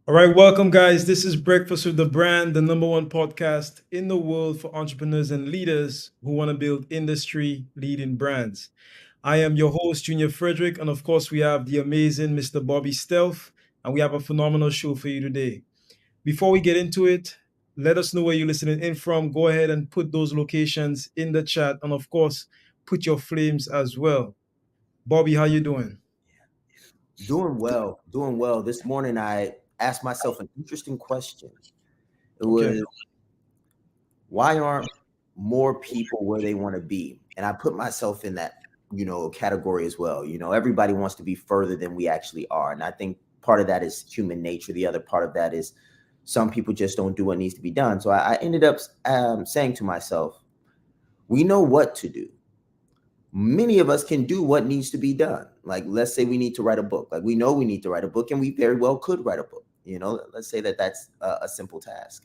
All right, welcome, guys. This is Breakfast with the Brand, the number one podcast in the world for entrepreneurs and leaders who want to build industry leading brands. I am your host, Junior Frederick, and of course, we have the amazing Mr. Bobby Stealth, and we have a phenomenal show for you today. Before we get into it, let us know where you're listening in from. Go ahead and put those locations in the chat, and of course, put your flames as well. Bobby, how you doing? Doing well, doing well. This morning I asked myself an interesting question. It Okay. was, why aren't more people where they want to be? And I put myself in that, category as well. Everybody wants to be further than we actually are. And I think part of that is human nature. The other part of that is some people just don't do what needs to be done. So I ended up saying to myself, we know what to do. Many of us can do what needs to be done. Like, let's say we need to write a book. Like, we know we need to write a book, and we very well could write a book. Let's say that that's a simple task.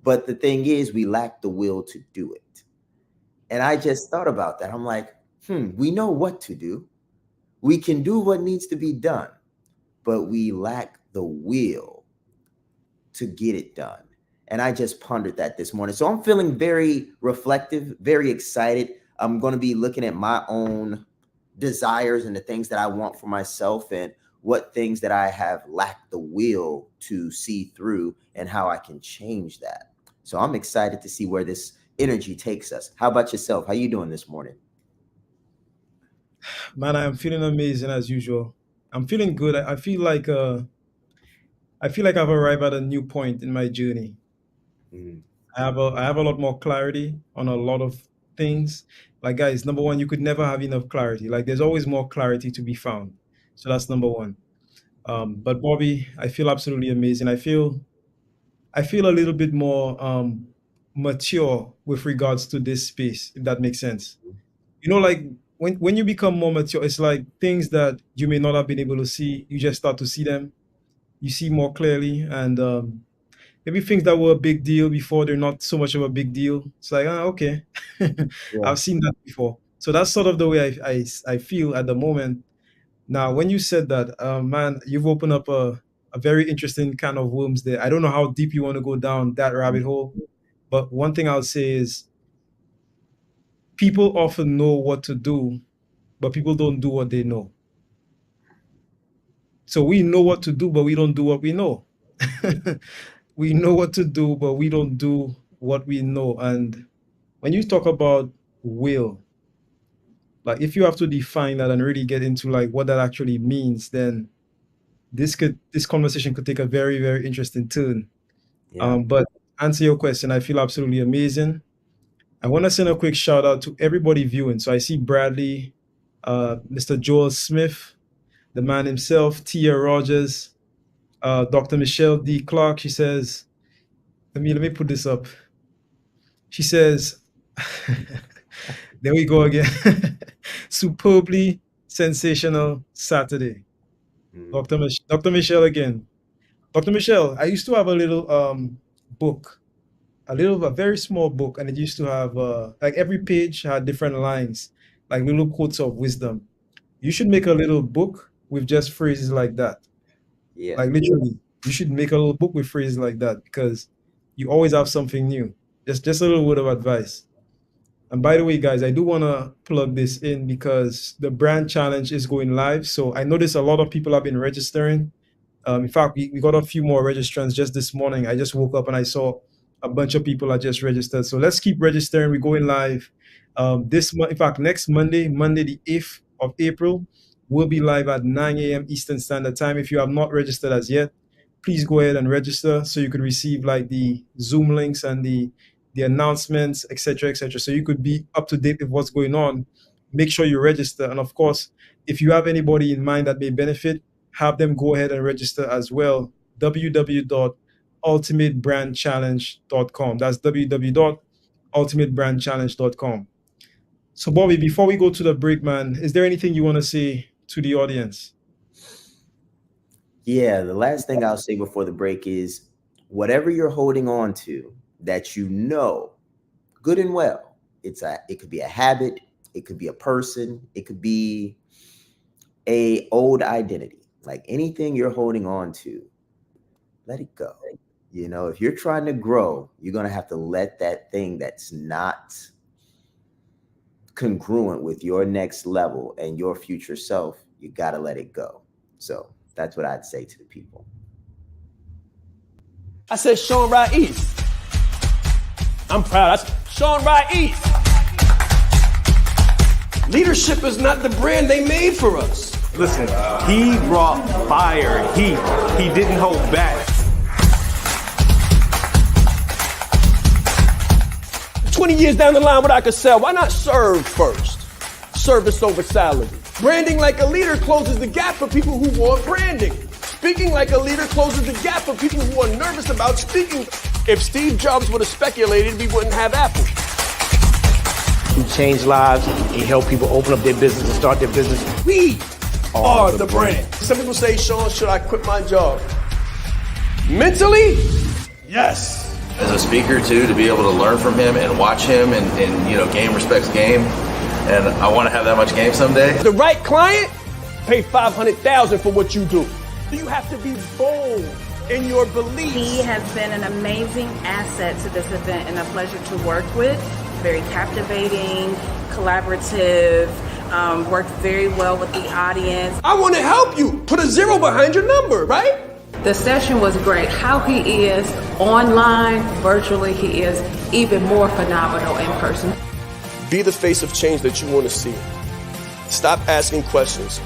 But the thing is, we lack the will to do it. And I just thought about that. I'm like, we know what to do. We can do what needs to be done, but we lack the will to get it done. And I just pondered that this morning. So I'm feeling very reflective, very excited. I'm going to be looking at my own desires and the things that I want for myself and what things that I have lacked the will to see through and how I can change that. So I'm excited to see where this energy takes us. How about yourself? How you doing this morning? Man, I am feeling amazing as usual. I'm feeling good. I feel like I've arrived at a new point in my journey. Mm, I have a lot more clarity on a lot of things. Like guys, number one, you could never have enough clarity. Like there's always more clarity to be found. So that's number one. But Bobby, I feel absolutely amazing. I feel a little bit more mature with regards to this space, if that makes sense. Like when you become more mature, it's like things that you may not have been able to see, you just start to see them. You see more clearly, and maybe things that were a big deal before, they're not so much of a big deal. It's like, okay, yeah. I've seen that before. So that's sort of the way I feel at the moment. Now, when you said that, man, you've opened up a very interesting kind of worms there. I don't know how deep you want to go down that rabbit hole, but one thing I'll say is people often know what to do, but people don't do what they know. So we know what to do, but we don't do what we know. We know what to do, but we don't do what we know. And when you talk about will, like if you have to define that and really get into like what that actually means, then this conversation could take a very, very interesting turn. Yeah. But answer your question, I feel absolutely amazing. I want to send a quick shout out to everybody viewing. So I see Bradley, Mr. Joel Smith, the man himself, Tia Rogers, Dr. Michelle D. Clark. She says, let me put this up. She says, there we go again. Superbly sensational Saturday. Mm, Dr. Michelle again. Dr. Michelle, I used to have a little book, a very small book, and it used to have like every page had different lines, like little quotes of wisdom. You should make a little book with just phrases like that. yeah. Like literally, you should make a little book with phrases like that because you always have something new. Just a little word of advice. And by the way, guys, I do want to plug this in because the brand challenge is going live. So I noticed a lot of people have been registering. In fact, we got a few more registrants just this morning. I just woke up and I saw a bunch of people are just registered. So let's keep registering. We're going live this month. In fact, next Monday, Monday the 8th of April, we'll be live at 9 a.m. Eastern Standard Time. If you have not registered as yet, please go ahead and register so you could receive like the Zoom links and the announcements, etc., etc. So you could be up to date with what's going on. Make sure you register. And of course, if you have anybody in mind that may benefit, have them go ahead and register as well. www.ultimatebrandchallenge.com. That's www.ultimatebrandchallenge.com. So, Bobby, before we go to the break, man, is there anything you want to say to the audience? Yeah, the last thing I'll say before the break is whatever you're holding on to that good and well, it could be a habit, it could be a person, it could be a old identity. Like anything you're holding on to, let it go. If you're trying to grow, you're going to have to let that thing that's not congruent with your next level and your future self, you got to let it go. So that's what I'd say to the people. I said Shaan Ride East. I'm proud. I said Shaan Ride East. Leadership is not the brand they made for us. Listen, he brought fire, heat. He didn't hold back. 20 years down the line, what I could sell, why not serve first? Service over salary. Branding like a leader closes the gap for people who want branding. Speaking like a leader closes the gap for people who are nervous about speaking. If Steve Jobs would have speculated, we wouldn't have Apple. He changed lives. He helped people open up their business and start their business. We are the brand. Some people say, Shaan, should I quit my job? Mentally, yes. As a speaker too, to be able to learn from him and watch him and game respects game. And I want to have that much game someday. The right client, pay $500,000 for what you do. You have to be bold in your beliefs. He has been an amazing asset to this event and a pleasure to work with. Very captivating, collaborative, worked very well with the audience. I want to help you. Put a 0 behind your number, right? The session was great. How he is online, virtually, he is even more phenomenal in person. Be the face of change that you want to see. Stop asking questions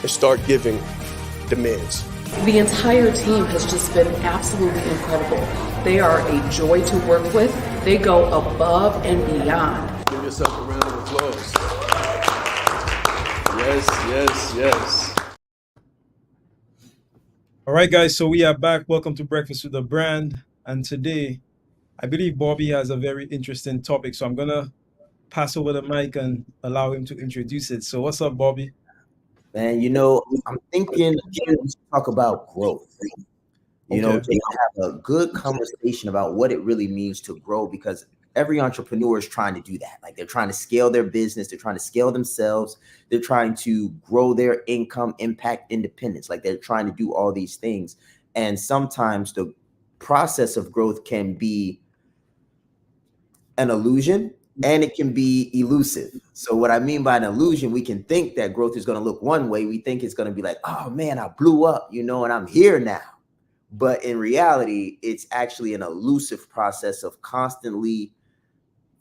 and start giving demands. The entire team has just been absolutely incredible. They are a joy to work with. They go above and beyond. Give yourself a round of applause. Yes, yes, yes. All right, guys, so we are back. Welcome to Breakfast with the Brand. And today, I believe Bobby has a very interesting topic. So I'm going to pass over the mic and allow him to introduce it. So what's up, Bobby? Man, I'm thinking again, we should talk about growth. To have a good conversation about what it really means to grow, because every entrepreneur is trying to do that. Like, they're trying to scale their business, they're trying to scale themselves, they're trying to grow their income, impact independence. Like, they're trying to do all these things. And sometimes the process of growth can be an illusion and it can be elusive. So what I mean by an illusion, we can think that growth is going to look one way. We think it's going to be like, oh man, I blew up, and I'm here now. But in reality, it's actually an elusive process of constantly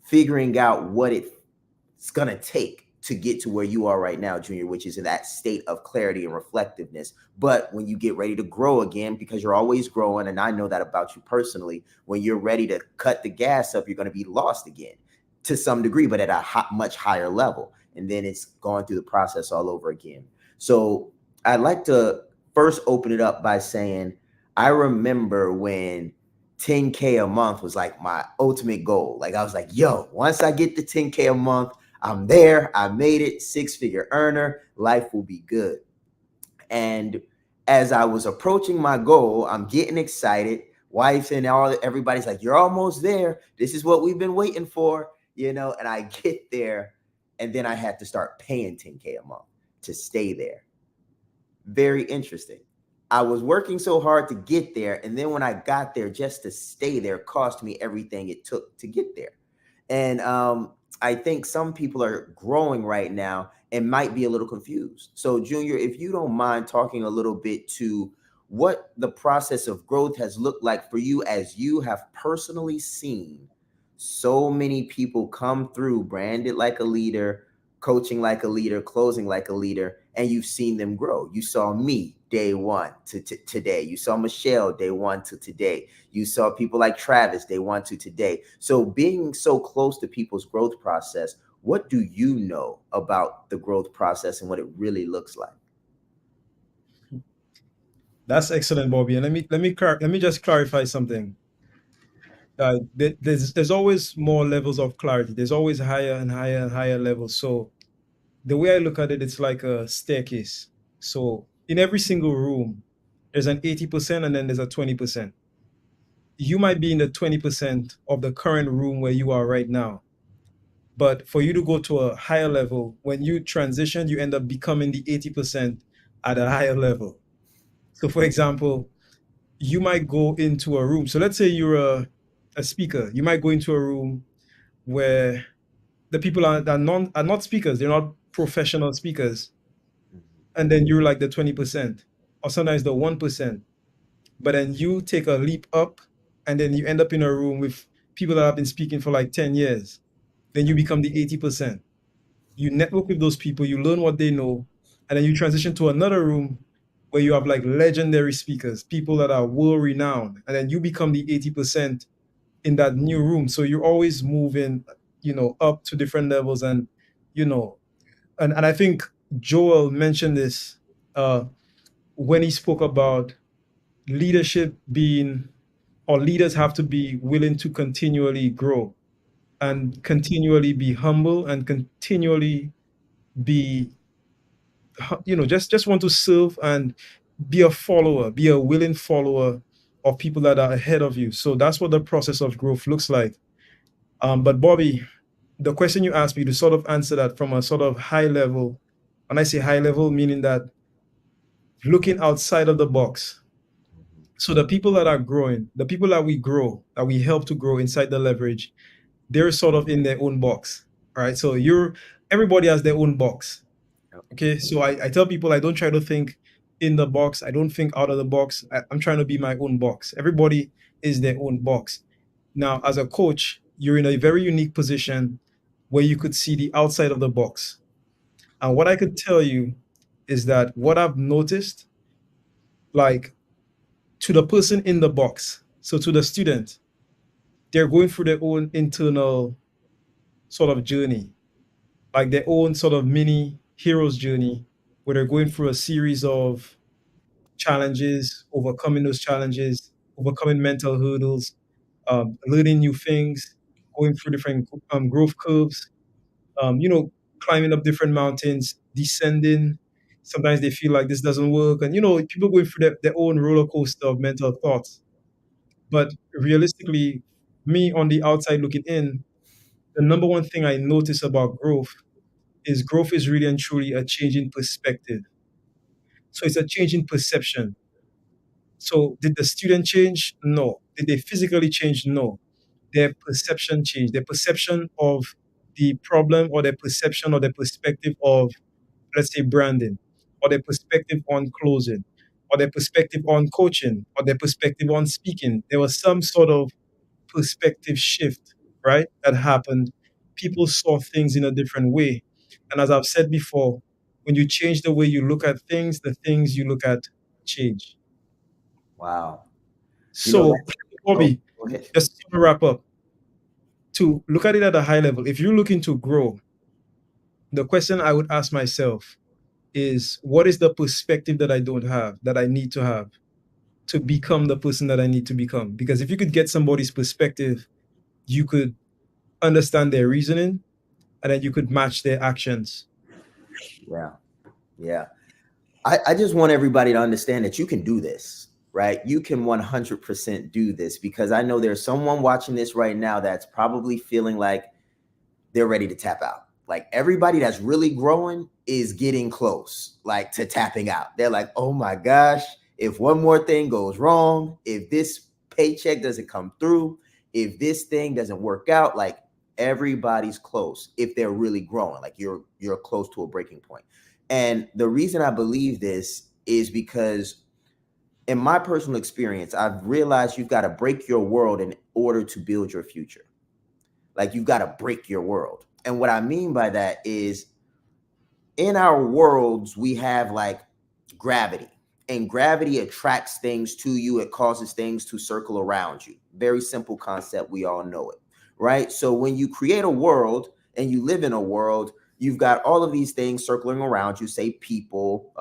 figuring out what it's going to take to get to where you are right now, Junior, which is in that state of clarity and reflectiveness. But when you get ready to grow again, because you're always growing, and I know that about you personally, when you're ready to cut the gas up, you're going to be lost again to some degree, but at a much higher level. And then it's going through the process all over again. So I'd like to first open it up by saying, I remember when 10K a month was like my ultimate goal. Like, I was like, yo, once I get to 10K a month, I'm there. I made it, 6-figure earner. Life will be good. And as I was approaching my goal, I'm getting excited. Wife and everybody's like, you're almost there. This is what we've been waiting for, and I get there, and then I had to start paying 10K a month to stay there. Very interesting. I was working so hard to get there, and then when I got there, just to stay there cost me everything it took to get there. And I think some people are growing right now and might be a little confused. So, Junior, if you don't mind talking a little bit to what the process of growth has looked like for you, as you have personally seen so many people come through, branded like a leader, coaching like a leader, closing like a leader, and you've seen them grow. You saw me day one to today. You saw Michelle day one to today. You saw people like Travis day one to today. So being so close to people's growth process, what do you know about the growth process and what it really looks like? That's excellent, Bobby. And let me just clarify something. There's always more levels of clarity. There's always higher and higher and higher levels. So the way I look at it, it's like a staircase. So in every single room, there's an 80% and then there's a 20%. You might be in the 20% of the current room where you are right now. But for you to go to a higher level, when you transition, you end up becoming the 80% at a higher level. So for example, you might go into a room. So let's say you're a speaker. You might go into a room where the people are not speakers. They're not professional speakers. And then you're like the 20%, or sometimes the 1%. But then you take a leap up, and then you end up in a room with people that have been speaking for like 10 years. Then you become the 80%. You network with those people, you learn what they know, and then you transition to another room where you have like legendary speakers, people that are world renowned, and then you become the 80% in that new room. So you're always moving, up to different levels. And you know and I think Joel mentioned this uh when he spoke about leadership being, or leaders have to be willing to continually grow and continually be humble and continually be, just want to serve and be a follower, be a willing follower of people that are ahead of you. So that's what the process of growth looks like. But Bobby, the question you asked me, to sort of answer that from a sort of high level, and I say high level meaning that looking outside of the box. So the people that are growing, the people that we grow, that we help to grow inside the leverage, they're sort of in their own box. All right. So everybody has their own box. Okay. So I tell people, I don't try to think in the box. I don't think out of the box. I'm trying to be my own box. Everybody is their own box. Now, as a coach, you're in a very unique position where you could see the outside of the box. And what I could tell you is that what I've noticed, like, to the person in the box, so to the student, they're going through their own internal sort of journey, like their own sort of mini hero's journey, where they're going through a series of challenges, overcoming those challenges, overcoming mental hurdles, learning new things, going through different growth curves, climbing up different mountains, descending. Sometimes they feel like this doesn't work. And, people going through their own roller coaster of mental thoughts. But realistically, me on the outside looking in, the number one thing I notice about growth is really and truly a change in perspective. So it's a change in perception. So did the student change? No. Did they physically change? No. Their perception changed. Their perception of the problem, or their perception or their perspective of, let's say, branding, or their perspective on closing, or their perspective on coaching, or their perspective on speaking. There was some sort of perspective shift, right? That happened. People saw things in a different way. And as I've said before, when you change the way you look at things, the things you look at change. Wow. So, Oh, Bobby, go ahead. just to wrap up, to look at it at a high level, if you're looking to grow, the question I would ask myself is, what is the perspective that I don't have, that I need to have to become the person that I need to become? Because if you could get somebody's perspective, you could understand their reasoning, and then you could match their actions. Yeah. Yeah. I just want everybody to understand that you can do this, right? You can 100% do this, because I know there's someone watching this right now that's probably feeling like they're ready to tap out. Like, everybody that's really growing is getting close, like, to tapping out. They're like, oh my gosh, if one more thing goes wrong, if this paycheck doesn't come through, if this thing doesn't work out, like, everybody's close if they're really growing. Like, you're close to a breaking point. And the reason I believe this is because, in my personal experience, I've realized you've got to break your world in order to build your future. Like, you've got to break your world. And what I mean by that is, in our worlds, we have like gravity, and gravity attracts things to you. It causes things to circle around you. Very simple concept. We all know it, right? So when you create a world and you live in a world, you've got all of these things circling around you, say people,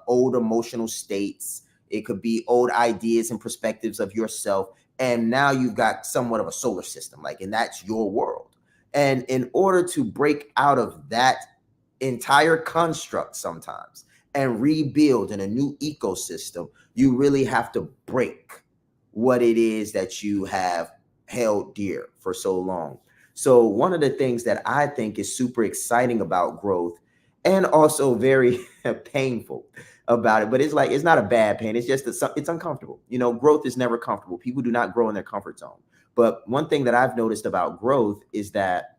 old emotional states. It could be old ideas and perspectives of yourself. And now you've got somewhat of a solar system, like, and that's your world. And in order to break out of that entire construct sometimes and rebuild in a new ecosystem, you really have to break what it is that you have held dear for so long. So one of the things that I think is super exciting about growth and also very painful about it. But it's like, it's not a bad pain. It's just that it's uncomfortable. You know, growth is never comfortable. People do not grow in their comfort zone. But one thing that I've noticed about growth is that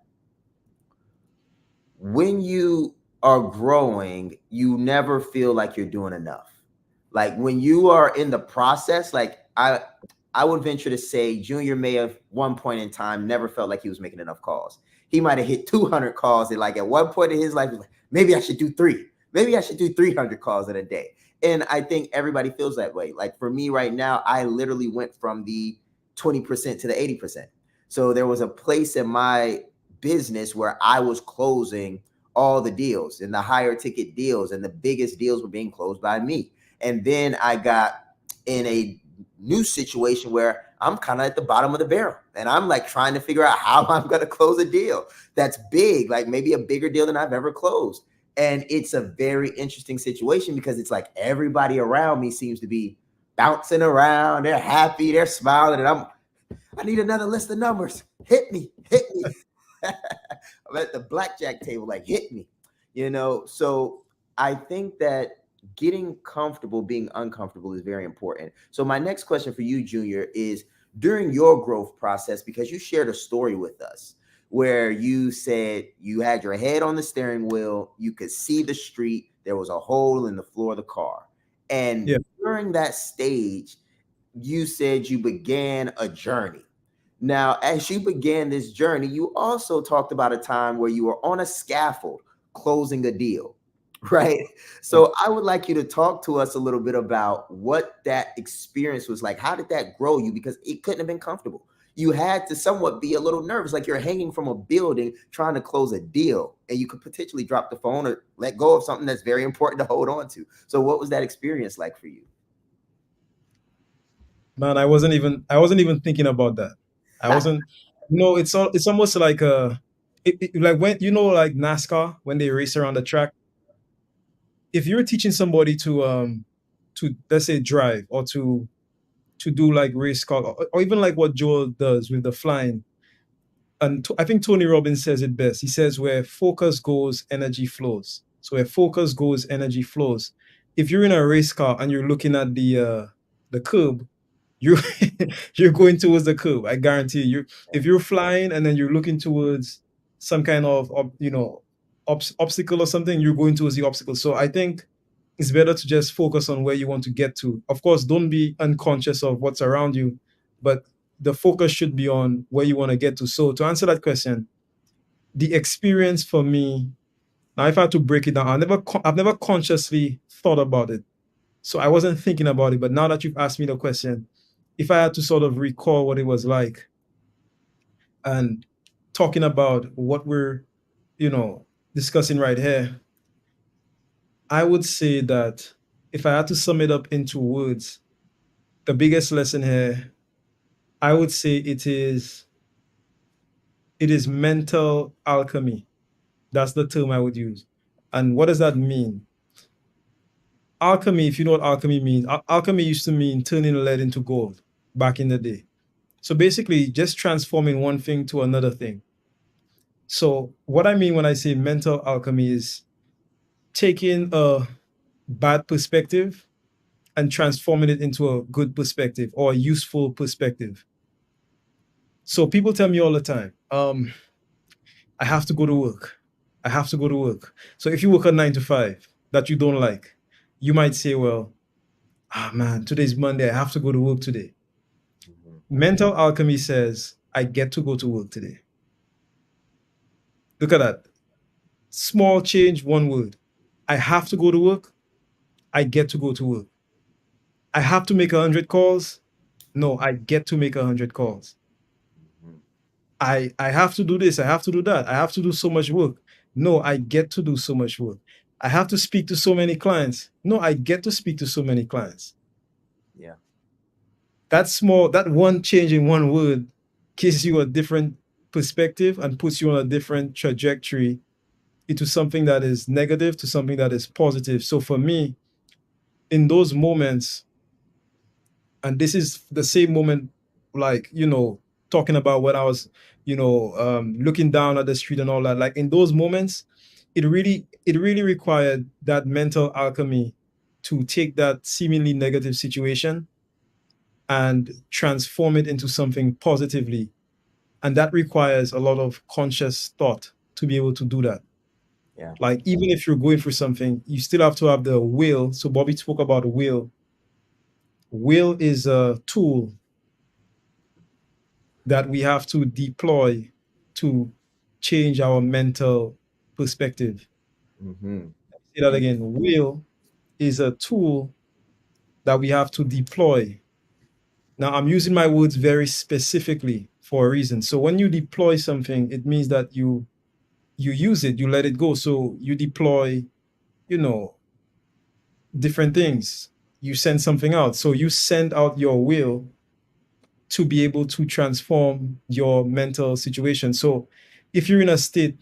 when you are growing, you never feel like you're doing enough. Like when you are in the process, like I would venture to say Junior may have one point in time never felt like he was making enough calls. He might have hit 200 calls, and like at one point in his life, he was like, maybe I should do three. Maybe I should do 300 calls in a day. And I think everybody feels that way. Like for me right now, I literally went from the 20% to the 80%. So there was a place in my business where I was closing all the deals and the higher ticket deals, and the biggest deals were being closed by me. And then I got in a new situation where I'm kind of at the bottom of the barrel, and I'm like trying to figure out how I'm going to close a deal that's big, like maybe a bigger deal than I've ever closed. And it's a very interesting situation because it's like everybody around me seems to be bouncing around. They're happy, they're smiling, and I need another list of numbers. Hit me, hit me. I'm at the blackjack table, like hit me, you know? So I think that getting comfortable being uncomfortable is very important. So my next question for you, Junior, is during your growth process, because you shared a story with us where you said you had your head on the steering wheel, you could see the street, there was a hole in the floor of the car. And Yeah. during that stage, you said you began a journey. Now, as you began this journey, you also talked about a time where you were on a scaffold closing a deal, right? So I would like you to talk to us a little bit about what that experience was like. How did that grow you? Because it couldn't have been comfortable. You had to somewhat be a little nervous, like you're hanging from a building trying to close a deal, and you could potentially drop the phone or let go of something that's very important to hold on to. So what was that experience like for you? Man, I wasn't even thinking about that. I wasn't. It's almost like like when like NASCAR when they race around the track. If you're teaching somebody to let's say drive or to do like race car, or even like what Joel does with the flying. And I think Tony Robbins says it best. He says, where focus goes, energy flows. So where focus goes, energy flows. If you're in a race car and you're looking at the curb, you you're going towards the curb. I guarantee you. If you're flying and then you're looking towards some kind of obstacle or something, you're going towards the obstacle. So I think it's better to just focus on where you want to get to. Of course, don't be unconscious of what's around you, but the focus should be on where you want to get to. So to answer that question, the experience for me, now if I had to break it down, I've never consciously thought about it. So I wasn't thinking about it. But now that you've asked me the question, if I had to sort of recall what it was like and talking about what we're, discussing right here, I would say that if I had to sum it up into words, the biggest lesson here, I would say it is mental alchemy. That's the term I would use. And what does that mean? Alchemy, if you know what alchemy means, alchemy used to mean turning lead into gold back in the day. So basically, just transforming one thing to another thing. So what I mean when I say mental alchemy is taking a bad perspective and transforming it into a good perspective or a useful perspective. So people tell me all the time, I have to go to work. I have to go to work. So if you work a 9 to 5 that you don't like, you might say, well, man, today's Monday. I have to go to work today. Mental alchemy says, I get to go to work today. Look at that. Small change, one word. I have to go to work. I get to go to work. I have to make 100 calls. No, I get to make 100 calls. I have to do this. I have to do that. I have to do so much work. No, I get to do so much work. I have to speak to so many clients. No, I get to speak to so many clients. Yeah. That one change in one word gives you a different perspective and puts you on a different trajectory into something that is negative to something that is positive. So for me, in those moments, and this is the same moment, like, talking about when I was, looking down at the street and all that, like in those moments, it really required that mental alchemy to take that seemingly negative situation and transform it into something positively. And that requires a lot of conscious thought to be able to do that. Yeah. Like, even if you're going through something, you still have to have the will. So Bobby spoke about will. Will is a tool that we have to deploy to change our mental perspective. Mm-hmm. Say that again. Will is a tool that we have to deploy. Now, I'm using my words very specifically for a reason. So when you deploy something, it means that you use it, you let it go. So you deploy, you know, different things. You send something out. So you send out your will to be able to transform your mental situation. So if you're in a state,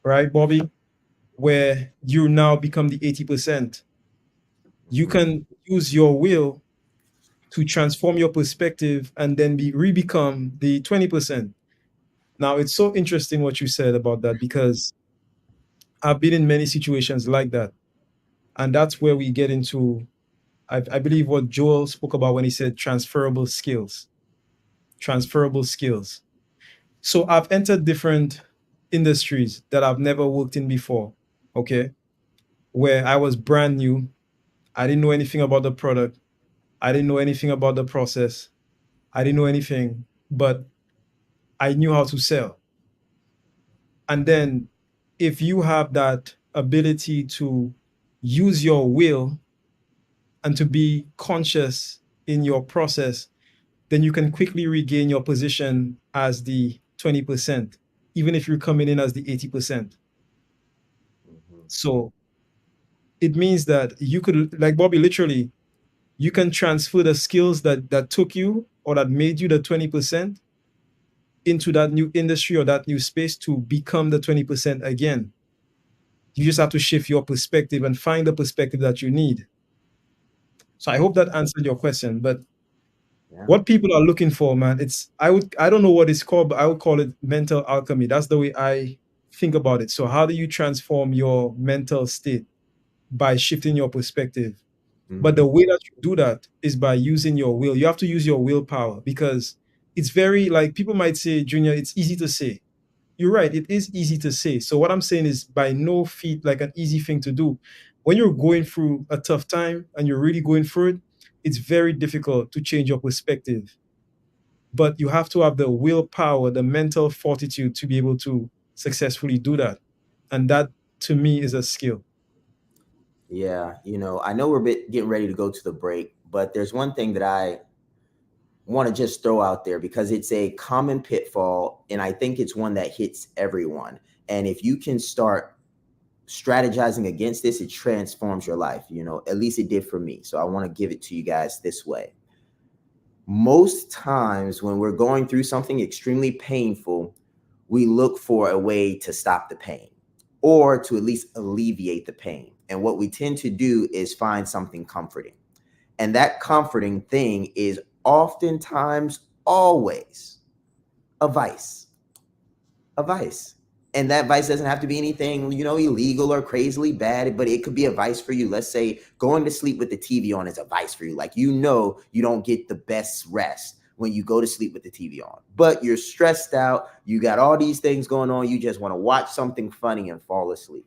right, Bobby, where you now become the 80%, you can use your will to transform your perspective and then be re-become the 20%. Now, it's so interesting what you said about that, because I've been in many situations like that. And that's where we get into, I believe, what Joel spoke about when he said transferable skills. Transferable skills. So I've entered different industries that I've never worked in before, okay? Where I was brand new. I didn't know anything about the product. I didn't know anything about the process. I didn't know anything, but I knew how to sell. And then if you have that ability to use your will and to be conscious in your process, then you can quickly regain your position as the 20%, even if you're coming in as the 80%. So it means that you could, like Bobby, literally, you can transfer the skills that took you or that made you the 20% into that new industry or that new space to become the 20% again. You just have to shift your perspective and find the perspective that you need. So I hope that answered your question. But what people are looking for, man, I don't know what it's called, but I would call it mental alchemy. That's the way I think about it. So how do you transform your mental state? By shifting your perspective. But the way that you do that is by using your will. You have to use your willpower, because it's very, like, people might say, Junior, it's easy to say. You're right, it is easy to say. So what I'm saying is by no feat like an easy thing to do. When you're going through a tough time and you're really going through it, it's very difficult to change your perspective. But you have to have the willpower, the mental fortitude to be able to successfully do that. And that, to me, is a skill. Yeah, I know we're getting ready to go to the break, but there's one thing that I want to just throw out there, because it's a common pitfall, and I think it's one that hits everyone. And if you can start strategizing against this, it transforms your life. At least it did for me. So I want to give it to you guys this way. Most times when we're going through something extremely painful, we look for a way to stop the pain or to at least alleviate the pain. And what we tend to do is find something comforting. And that comforting thing is oftentimes, always, a vice. A vice. And that vice doesn't have to be anything, illegal or crazily bad, but it could be a vice for you. Let's say going to sleep with the TV on is a vice for you. Like, you don't get the best rest when you go to sleep with the TV on, but you're stressed out. You got all these things going on. You just want to watch something funny and fall asleep.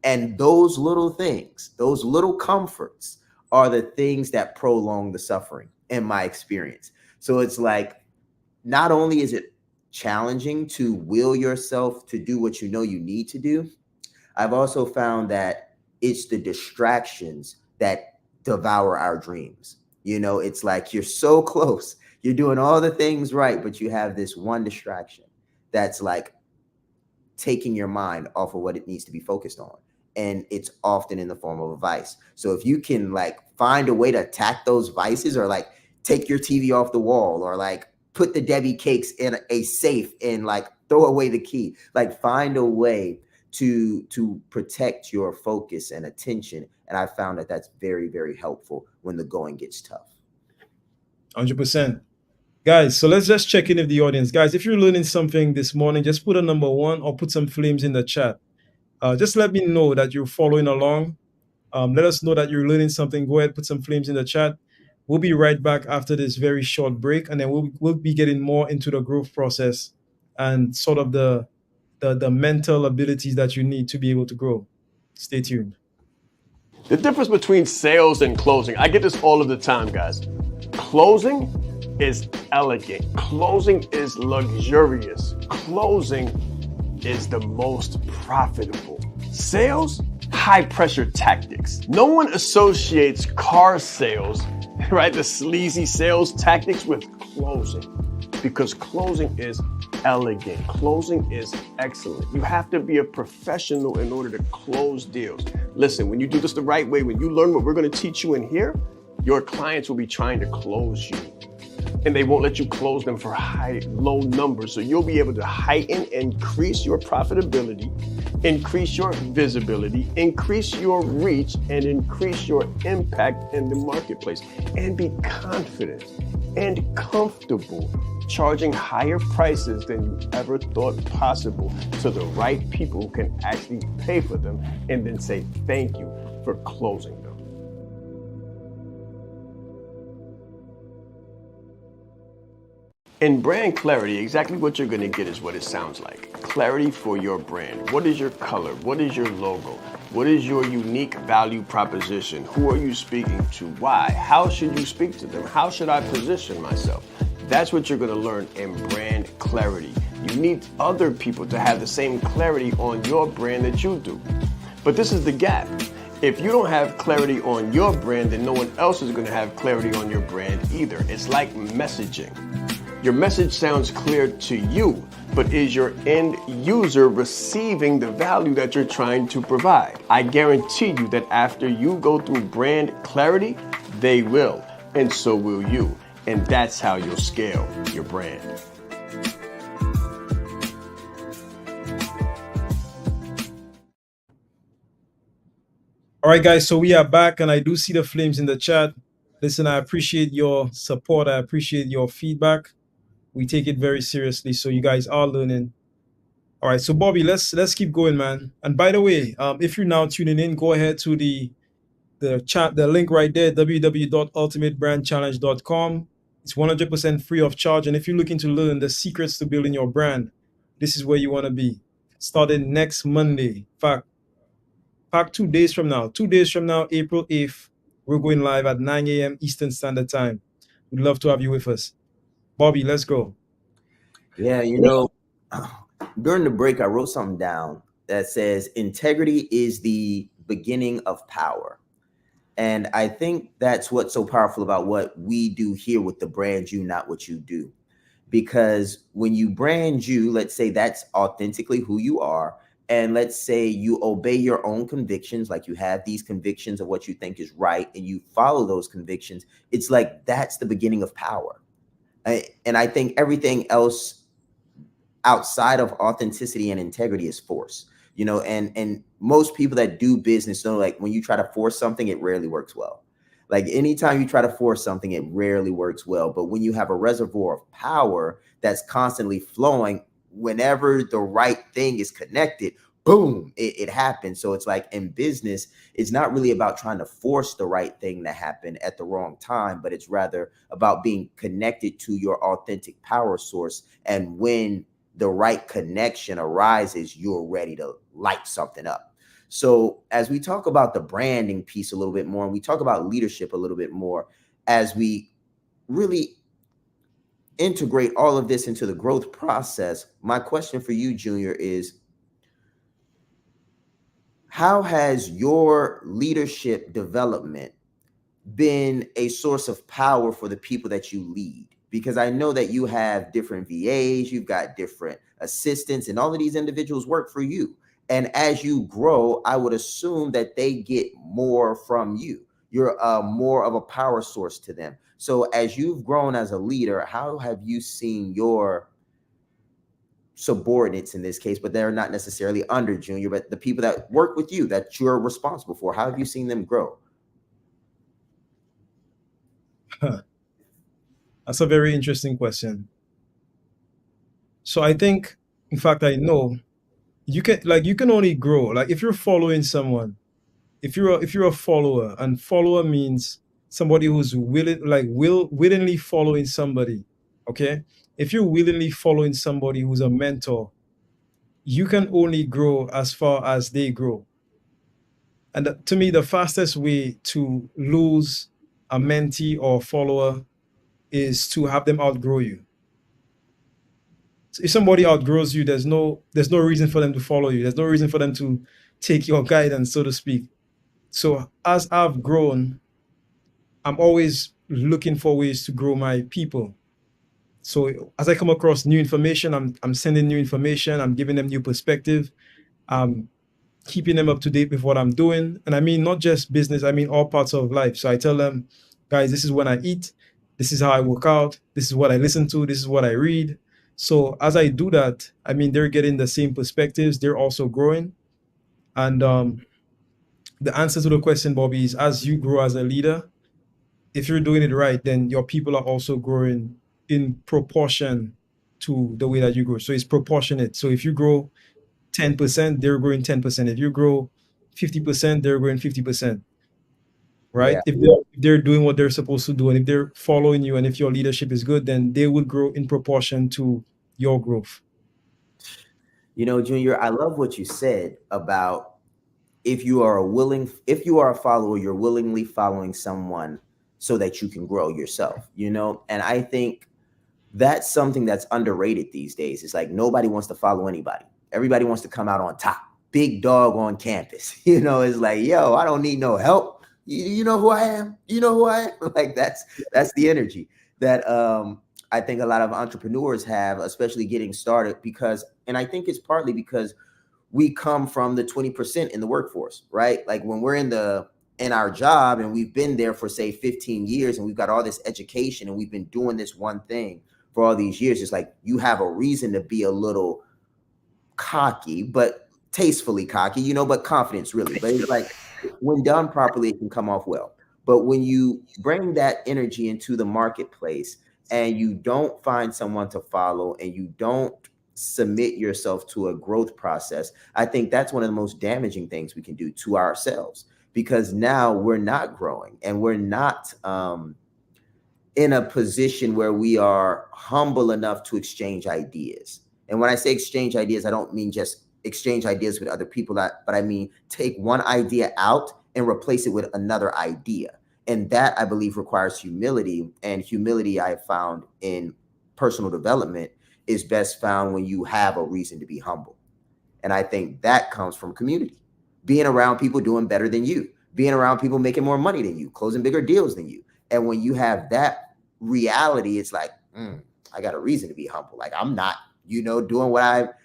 And those little things, those little comforts are the things that prolong the suffering, in my experience. So it's like, not only is it challenging to will yourself to do what you know you need to do, I've also found that it's the distractions that devour our dreams. It's like you're so close, you're doing all the things right, but you have this one distraction that's like taking your mind off of what it needs to be focused on. And it's often in the form of a vice. So if you can find a way to attack those vices, or take your TV off the wall, or put the Debbie cakes in a safe and throw away the key, find a way to protect your focus and attention. And I found that that's very, very helpful when the going gets tough. 100%. Guys, so let's just check in with the audience. Guys, if you're learning something this morning, just put a number 1 or put some flames in the chat. Just let me know that you're following along. Let us know that you're learning something. Go ahead, put some flames in the chat. We'll be right back after this very short break, and then we'll be getting more into the growth process and sort of the mental abilities that you need to be able to grow. Stay tuned. The difference between sales and closing, I get this all of the time, guys. Closing is elegant. Closing is luxurious. Closing is the most profitable. Sales, high pressure tactics. No one associates car sales, right, the sleazy sales tactics with closing, because closing is elegant. Closing is excellent. You have to be a professional in order to close deals. Listen, when you do this the right way, when you learn what we're going to teach you in here, your clients will be trying to close you, and they won't let you close them for low numbers. So you'll be able to heighten, increase your profitability, increase your visibility, increase your reach, and increase your impact in the marketplace, and be confident and comfortable charging higher prices than you ever thought possible to the right people who can actually pay for them and then say thank you for closing them. In brand clarity, exactly what you're going to get is what it sounds like. Clarity for your brand. What is your color? What is your logo? What is your unique value proposition? Who are you speaking to? Why? How should you speak to them? How should I position myself? That's what you're going to learn in brand clarity. You need other people to have the same clarity on your brand that you do. But this is the gap. If you don't have clarity on your brand, then no one else is going to have clarity on your brand either. It's like messaging. Your message sounds clear to you, but is your end user receiving the value that you're trying to provide? I guarantee you that after you go through brand clarity, they will, and so will you. And that's how you'll scale your brand. All right, guys, so we are back, and I do see the flames in the chat. Listen, I appreciate your support. I appreciate your feedback. We take it very seriously, so you guys are learning. All right, so Bobby, let's keep going, man. And by the way, if you're now tuning in, go ahead to the chat, the link right there, www.ultimatebrandchallenge.com. It's 100% free of charge, and if you're looking to learn the secrets to building your brand, this is where you want to be. Starting next Monday. In fact, 2 days from now, April 8th, we're going live at 9 a.m. Eastern Standard Time. We'd love to have you with us. Bobby, let's go. Yeah, during the break, I wrote something down that says integrity is the beginning of power. And I think that's what's so powerful about what we do here with the brand you, not what you do. Because when you brand you, let's say that's authentically who you are. And let's say you obey your own convictions, like you have these convictions of what you think is right, and you follow those convictions. It's like that's the beginning of power. And I think everything else outside of authenticity and integrity is force, and most people that do business know, like, when you try to force something, it rarely works well. Like, anytime you try to force something, it rarely works well. But when you have a reservoir of power that's constantly flowing, whenever the right thing is connected, boom, it happens. So it's like in business, it's not really about trying to force the right thing to happen at the wrong time, but it's rather about being connected to your authentic power source. And when the right connection arises, you're ready to light something up. So as we talk about the branding piece a little bit more, and we talk about leadership a little bit more, as we really integrate all of this into the growth process, my question for you, Junior, is how has your leadership development been a source of power for the people that you lead? Because I know that you have different VAs, you've got different assistants, and all of these individuals work for you. And as you grow, I would assume that they get more from you. You're more of a power source to them. So as you've grown as a leader, how have you seen your subordinates, in this case, but they're not necessarily under Junior, but the people that work with you, that you're responsible for, how have you seen them grow? That's a very interesting question. So I think, in fact, I know you can only grow. Like if you're following someone, if you're a follower, and follower means somebody who's willingly following somebody. Okay, if you're willingly following somebody who's a mentor, you can only grow as far as they grow. And to me, the fastest way to lose a mentee or follower is to have them outgrow you. So if somebody outgrows you, there's no reason for them to follow you. There's no reason for them to take your guidance, so to speak. So as I've grown, I'm always looking for ways to grow my people. So as I come across new information, I'm sending new information. I'm giving them new perspective. I'm keeping them up to date with what I'm doing. And I mean, not just business, I mean, all parts of life. So I tell them, guys, this is when I eat. This is how I work out. This is what I listen to. This is what I read. So as I do that, I mean, they're getting the same perspectives. They're also growing. And the answer to the question, Bobby, is as you grow as a leader, if you're doing it right, then your people are also growing in proportion to the way that you grow. So it's proportionate. So if you grow 10%, they're growing 10%. If you grow 50%, they're growing 50%. Right? Yeah. If they're doing what they're supposed to do, and if they're following you, and if your leadership is good, then they will grow in proportion to your growth. Junior, I love what you said about if you are a follower, you're willingly following someone so that you can grow yourself, and I think that's something that's underrated these days. It's like nobody wants to follow anybody. Everybody wants to come out on top, big dog on campus. It's like, yo, I don't need no help. You know who I am? You know who I am? Like that's the energy that I think a lot of entrepreneurs have, especially getting started, and I think it's partly because we come from the 20% in the workforce, right? Like when we're in our job and we've been there for say 15 years and we've got all this education and we've been doing this one thing for all these years, it's like you have a reason to be a little cocky, but tastefully cocky, but confidence really. But it's like when done properly, it can come off well. But when you bring that energy into the marketplace and you don't find someone to follow and you don't submit yourself to a growth process, I think that's one of the most damaging things we can do to ourselves, because now we're not growing and we're not in a position where we are humble enough to exchange ideas. And when I say exchange ideas, I don't mean just exchange ideas with other people, but I mean take one idea out and replace it with another idea. And that, I believe, requires humility. And humility, I have found in personal development, is best found when you have a reason to be humble. And I think that comes from community, being around people doing better than you, being around people making more money than you, closing bigger deals than you. And when you have that reality, it's like, I got a reason to be humble. Like I'm not, doing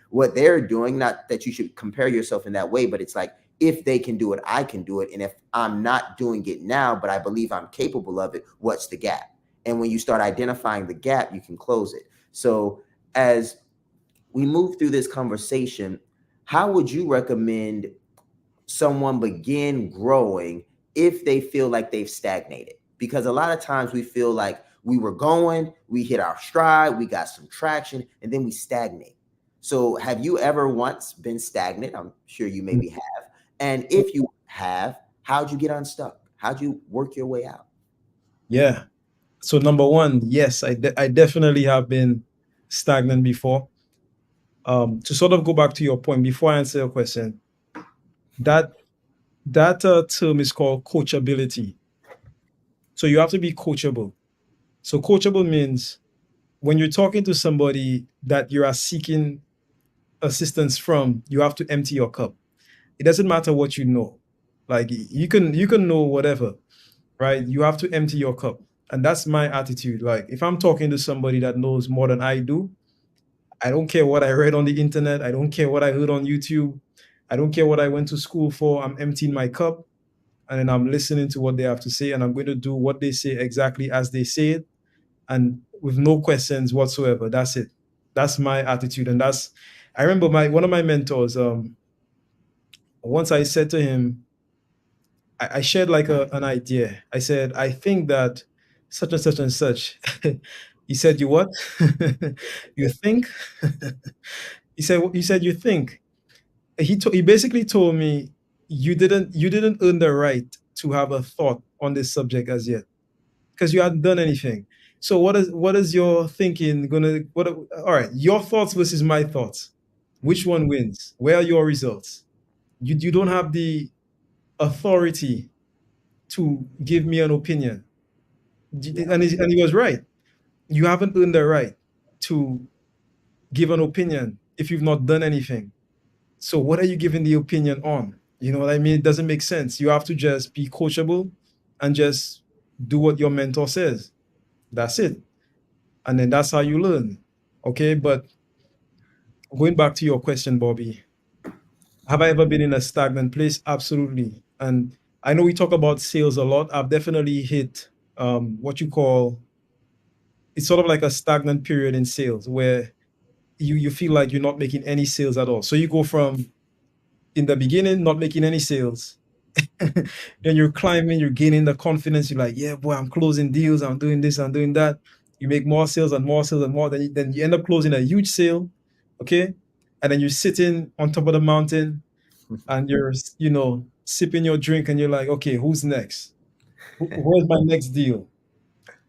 what they're doing. Not that you should compare yourself in that way, but it's like, if they can do it, I can do it. And if I'm not doing it now, but I believe I'm capable of it, what's the gap? And when you start identifying the gap, you can close it. So as we move through this conversation, how would you recommend someone begin growing if they feel like they've stagnated? Because a lot of times we feel like we were going, we hit our stride, we got some traction, and then we stagnate. So have you ever once been stagnant? I'm sure you maybe have. And if you have, how'd you get unstuck? How'd you work your way out? Yeah. So number one, yes, I definitely have been stagnant before. To sort of go back to your point before I answer your question, that term is called coachability. So you have to be coachable. So coachable means when you're talking to somebody that you are seeking assistance from, you have to empty your cup. It doesn't matter what you know. Like you can know whatever, right? You have to empty your cup. And that's my attitude. Like if I'm talking to somebody that knows more than I do, I don't care what I read on the internet. I don't care what I heard on YouTube. I don't care what I went to school for. I'm emptying my cup and then I'm listening to what they have to say, and I'm going to do what they say exactly as they say it and with no questions whatsoever. That's it. That's my attitude. And I remember one of my mentors, once I said to him, I shared like an idea. I said, I think that such and such and such. He said, you what? You think? He said, you think? he basically told me you didn't earn the right to have a thought on this subject as yet because you hadn't done anything. So what is your thinking gonna what all right, your thoughts versus my thoughts. Which one wins? Where are your results? You don't have the authority to give me an opinion. And he was right. You haven't earned the right to give an opinion if you've not done anything. So what are you giving the opinion on? You know what I mean? It doesn't make sense. You have to just be coachable and just do what your mentor says. That's it. And then that's how you learn. Okay. But going back to your question, Bobby, have I ever been in a stagnant place? Absolutely. And I know we talk about sales a lot. I've definitely hit what you call, it's sort of like a stagnant period in sales where you feel like you're not making any sales at all. So you go from in the beginning not making any sales, then you're climbing, you're gaining the confidence. You're like, yeah, boy, I'm closing deals, I'm doing this, I'm doing that. You make more sales and more sales and more. Then you end up closing a huge sale, okay? And then you're sitting on top of the mountain and you're, sipping your drink and you're like, okay, who's next? Where's my next deal?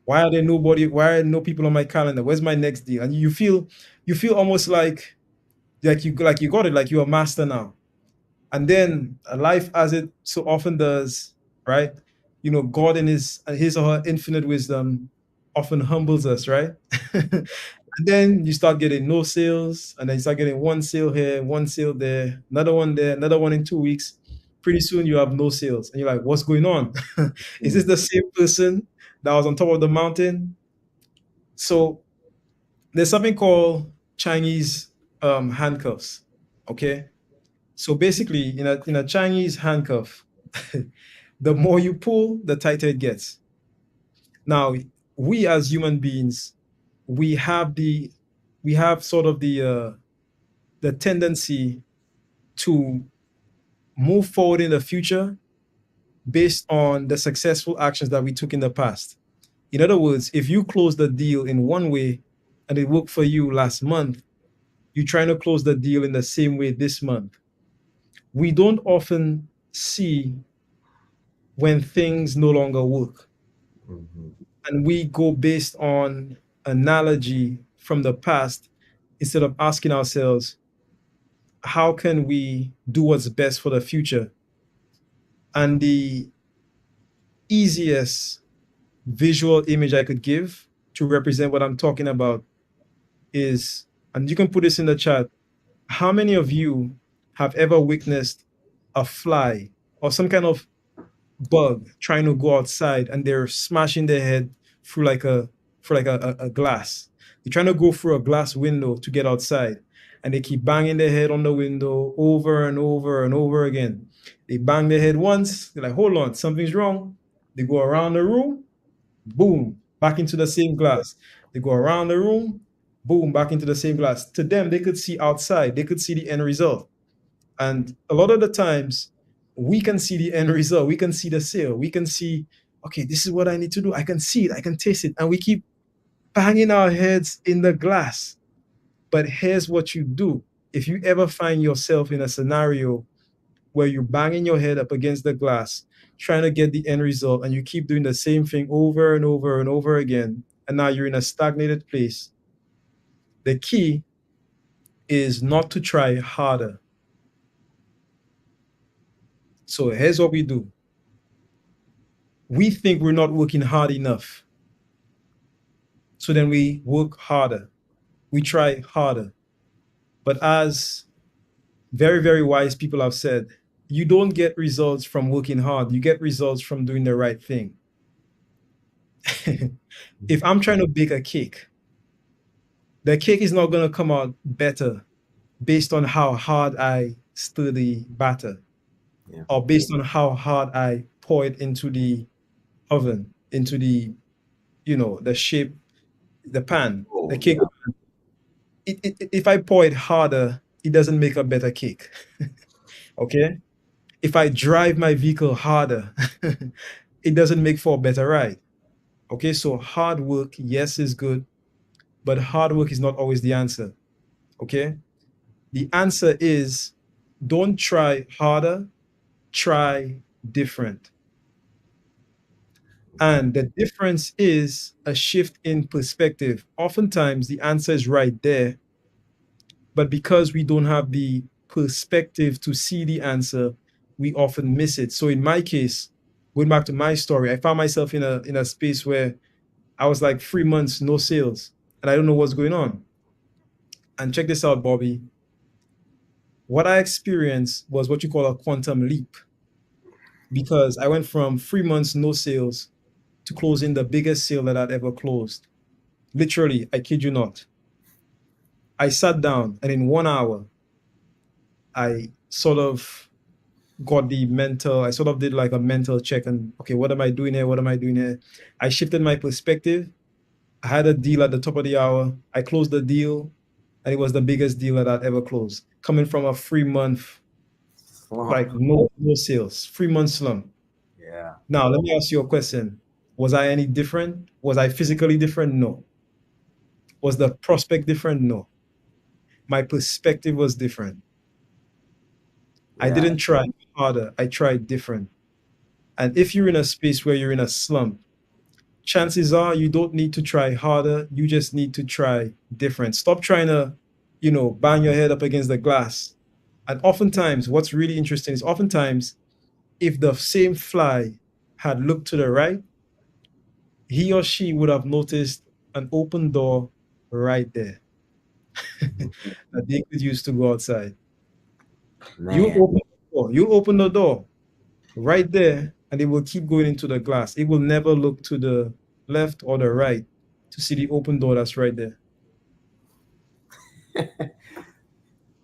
Why are there nobody? Why are no people on my calendar? Where's my next deal? And you feel almost like you got it, like you're a master now. And then life, as it so often does, right? God in his or her infinite wisdom often humbles us, right? And then you start getting no sales, and then you start getting one sale here, one sale there, another one there, another one in 2 weeks. Pretty soon you have no sales, and you're like, "What's going on? Is this the same person that was on top of the mountain?" So there's something called Chinese handcuffs. Okay, so basically, in a Chinese handcuff, the more you pull, the tighter it gets. Now, we as human beings, we have sort of the tendency to move forward in the future based on the successful actions that we took in the past. In other words, if you close the deal in one way and it worked for you last month, you're trying to close the deal in the same way this month. We don't often see when things no longer work. And we go based on analogy from the past instead of asking ourselves, how can we do what's best for the future? And the easiest visual image I could give to represent what I'm talking about is, and you can put this in the chat, how many of you have ever witnessed a fly or some kind of bug trying to go outside and they're smashing their head through a glass? They're trying to go through a glass window to get outside, and they keep banging their head on the window over and over and over again. They bang their head once, they're like, hold on, something's wrong. They go around the room, boom, back into the same glass. They go around the room, boom, back into the same glass. To them, they could see outside, they could see the end result. And a lot of the times, we can see the end result. We can see the sale. We can see, okay, this is what I need to do. I can see it. I can taste it. And we keep banging our heads in the glass. But here's what you do. If you ever find yourself in a scenario where you're banging your head up against the glass, trying to get the end result, and you keep doing the same thing over and over and over again, and now you're in a stagnated place, the key is not to try harder. So here's what we do. We think we're not working hard enough. So then we work harder. We try harder. But as very, very wise people have said, you don't get results from working hard. You get results from doing the right thing. If I'm trying to bake a cake, the cake is not going to come out better based on how hard I stir the batter, or based on how hard I pour it into the oven, into the, the shape, the pan, the cake. If I pour it harder, it doesn't make a better cake. Okay? If I drive my vehicle harder, it doesn't make for a better ride. Okay? So hard work, yes, is good, but hard work is not always the answer. Okay? The answer is don't try harder, try different. And the difference is a shift in perspective. Oftentimes, the answer is right there, but because we don't have the perspective to see the answer, we often miss it. So, in my case, going back to my story, I found myself in a space where I was like 3 months no sales, and I don't know what's going on. And check this out, Bobby. What I experienced was what you call a quantum leap, because I went from 3 months no sales to closing the biggest sale that I'd ever closed. Literally, I kid you not. I sat down and in 1 hour, I sort of I sort of did like a mental check and, okay, what am I doing here? What am I doing here? I shifted my perspective. I had a deal at the top of the hour. I closed the deal and it was the biggest deal that I'd ever closed. Coming from a 3 month, like no sales, 3 month slump. Yeah. Now, let me ask you a question. Was I any different? Was I physically different? No. Was the prospect different? No. My perspective was different. I Yeah. didn't try harder. I tried different. And if you're in a space where you're in a slump, chances are you don't need to try harder. You just need to try different. Stop trying to, bang your head up against the glass. And oftentimes, what's really interesting is oftentimes, if the same fly had looked to the right, he or she would have noticed an open door right there that they could use to go outside. Man. You'll open the door right there, and it will keep going into the glass. It will never look to the left or the right to see the open door that's right there.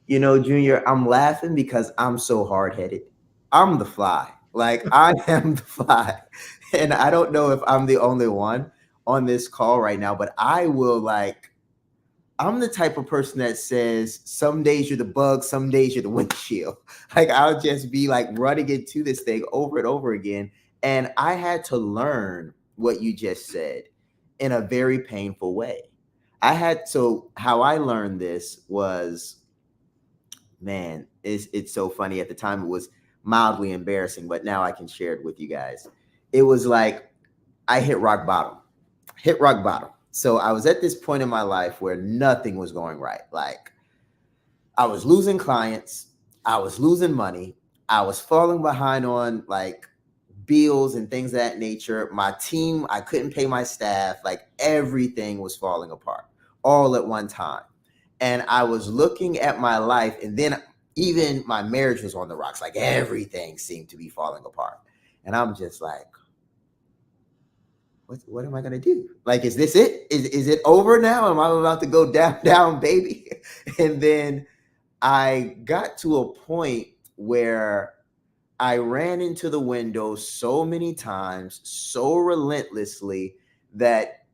Junior, I'm laughing because I'm so hard-headed. I'm the fly. Like, I am the fly. And I don't know if I'm the only one on this call right now, but I'm the type of person that says some days you're the bug, some days you're the windshield. Like, I'll just be like running into this thing over and over again. And I had to learn what you just said in a very painful way. So how I learned this was, man, it's so funny. At the time, it was mildly embarrassing, but now I can share it with you guys. It was like I hit rock bottom. So I was at this point in my life where nothing was going right. Like, I was losing clients, I was losing money, I was falling behind on like bills and things of that nature. My team, I couldn't pay my staff. Like, everything was falling apart all at one time. And I was looking at my life, and then even my marriage was on the rocks. Like, everything seemed to be falling apart. And I'm just like, what am I going to do? Like, is this it? Is it over now? Am I about to go down, baby? And then I got to a point where I ran into the window so many times, so relentlessly, that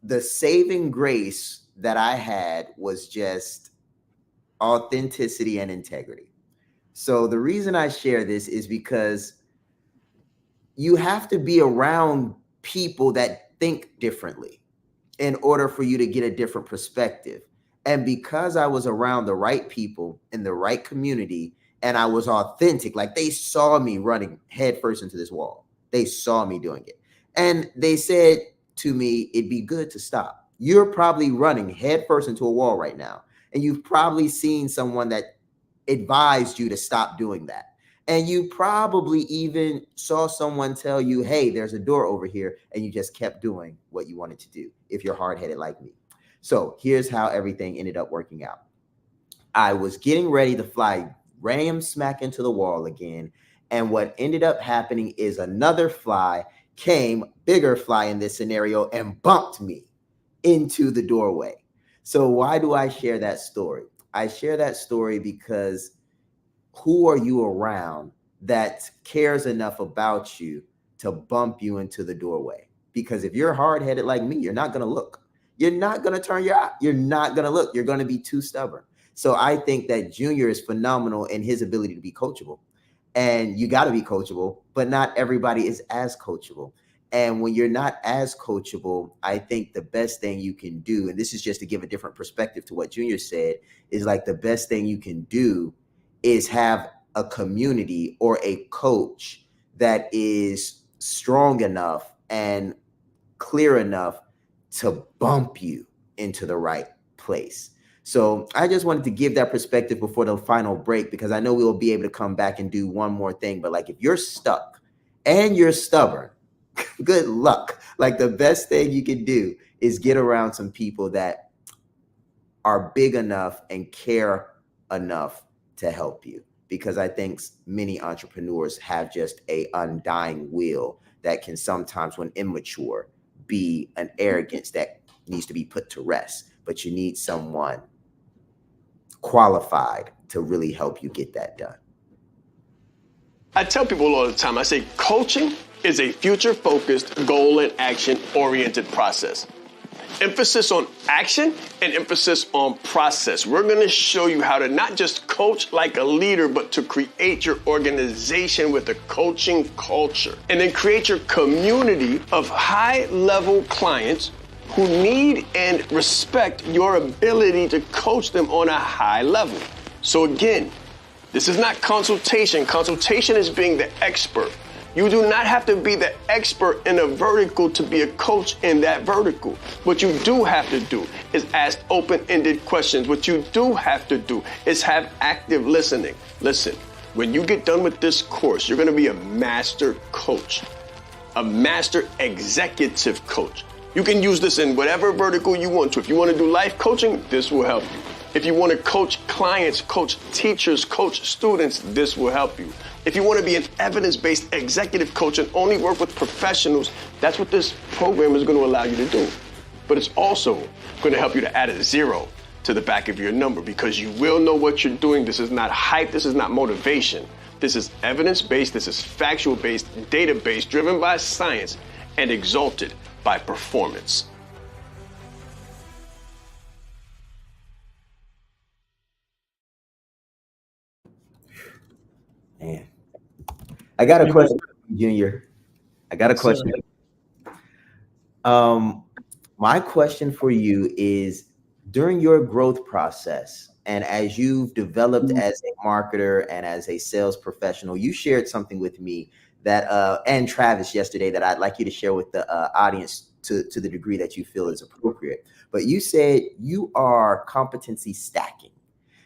the saving grace that I had was just authenticity and integrity. So the reason I share this is because you have to be around people that think differently in order for you to get a different perspective. And because I was around the right people in the right community and I was authentic, like, they saw me running headfirst into this wall. They saw me doing it. And they said to me, it'd be good to stop. You're probably running headfirst into a wall right now. And you've probably seen someone that advised you to stop doing that. And you probably even saw someone tell you, hey, there's a door over here, and you just kept doing what you wanted to do if you're hard-headed like me. So here's how everything ended up working out. I was getting ready to fly ram smack into the wall again. And what ended up happening is another fly came, bigger fly in this scenario, and bumped me into the doorway. So why do I share that story? I share that story because who are you around that cares enough about you to bump you into the doorway? Because if you're hard-headed like me, you're not going to look. You're not going to turn your eye. You're not going to look. You're going to be too stubborn. So I think that Junior is phenomenal in his ability to be coachable. And you got to be coachable, but not everybody is as coachable. And when you're not as coachable, I think the best thing you can do, and this is just to give a different perspective to what Junior said, is like the best thing you can do is have a community or a coach that is strong enough and clear enough to bump you into the right place. So I just wanted to give that perspective before the final break, because I know we'll be able to come back and do one more thing. But like, if you're stuck and you're stubborn, good luck. Like, the best thing you can do is get around some people that are big enough and care enough to help you. Because I think many entrepreneurs have just a undying will that can sometimes, when immature, be an arrogance that needs to be put to rest. But you need someone qualified to really help you get that done. I tell people all the time, I say coaching is a future-focused, goal and action-oriented process. Emphasis on action and emphasis on process. We're going to show you how to not just coach like a leader, but to create your organization with a coaching culture, and then create your community of high-level clients who need and respect your ability to coach them on a high level. So again, this is not consultation. Consultation is being the expert. You do not have to be the expert in a vertical to be a coach in that vertical. What you do have to do is ask open-ended questions. What you do have to do is have active listening. Listen, when you get done with this course, you're going to be a master coach, a master executive coach. You can use this in whatever vertical you want to. If you want to do life coaching, this will help you. If you want to coach clients, coach teachers, coach students, this will help you. If you want to be an evidence-based executive coach and only work with professionals, that's what this program is going to allow you to do. But it's also going to help you to add a 0 to the back of your number, because you will know what you're doing. This is not hype. This is not motivation. This is evidence-based. This is factual-based, data-based, driven by science, and exalted by performance. Man, I got a question, Junior. I got a question. My question for you is, during your growth process, and as you've developed as a marketer and as a sales professional, you shared something with me that, and Travis yesterday, that I'd like you to share with the audience to the degree that you feel is appropriate. But you said you are competency stacking.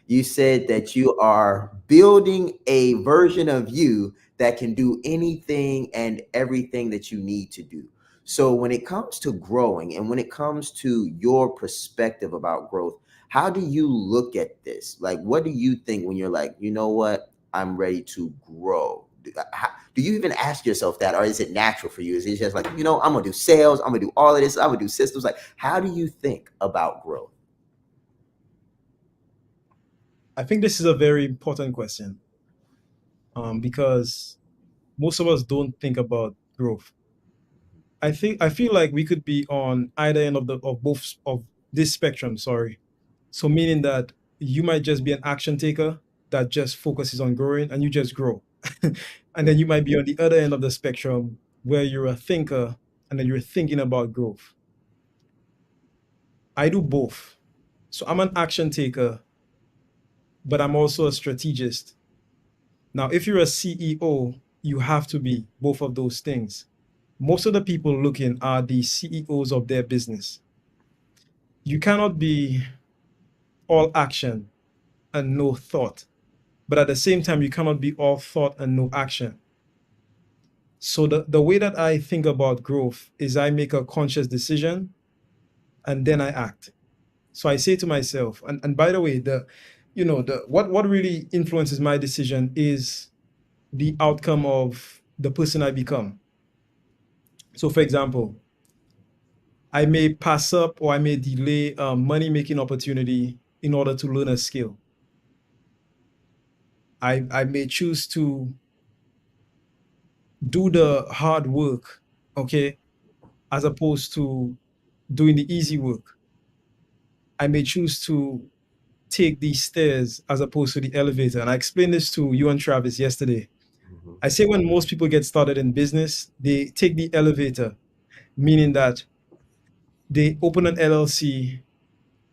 You said that you are building a version of you that can do anything and everything that you need to do. So when it comes to growing, and when it comes to your perspective about growth, how do you look at this? Like, what do you think when you're like, you know what, I'm ready to grow? Do you even ask yourself that, or is it natural for you? Is it just like, you know, I'm gonna do sales, I'm gonna do all of this, I'm gonna do systems? Like, how do you think about growth? I think this is a very important question, because most of us don't think about growth. I feel like we could be on either end of both of this spectrum. Sorry, so meaning that you might just be an action taker that just focuses on growing, and you just grow, and then you might be on the other end of the spectrum where you're a thinker and then you're thinking about growth. I do both. So I'm an action taker, but I'm also a strategist. Now, if you're a CEO, you have to be both of those things. Most of the people looking are the CEOs of their business. You cannot be all action and no thought, but at the same time, you cannot be all thought and no action. So the way that I think about growth is I make a conscious decision and then I act. So I say to myself, and by the way, what really influences my decision is the outcome of the person I become. So for example, I may pass up or I may delay a money-making opportunity in order to learn a skill. I may choose to do the hard work, okay, as opposed to doing the easy work. I may choose to take the stairs as opposed to the elevator. And I explained this to you and Travis yesterday. I say when most people get started in business, they take the elevator, meaning that they open an LLC,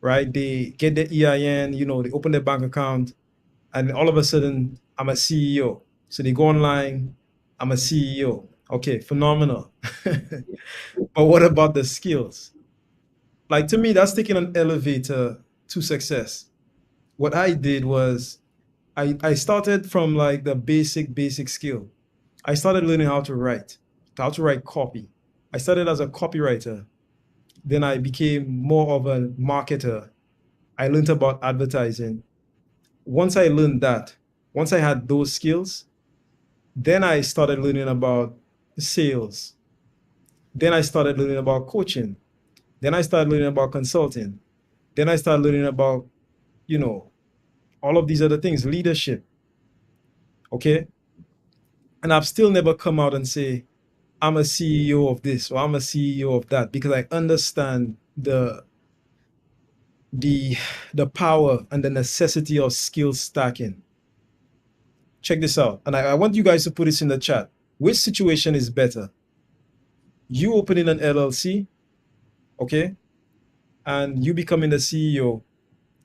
right? They get their EIN, they open their bank account, and all of a sudden I'm a CEO. So they go online, I'm a CEO. Okay, phenomenal. But what about the skills? Like to me, that's taking an elevator to success. What I did was I started from like the basic skill. I started learning how to write copy. I started as a copywriter. Then I became more of a marketer. I learned about advertising. Once I learned that, once I had those skills, then I started learning about sales. Then I started learning about coaching. Then I started learning about consulting. Then I started learning about, you know, all of these other things, leadership. Okay. And I've still never come out and say, I'm a CEO of this or I'm a CEO of that because I understand the the power and the necessity of skill stacking. Check this out. And I want you guys to put this in the chat. Which situation is better? You opening an LLC, okay, and you becoming the CEO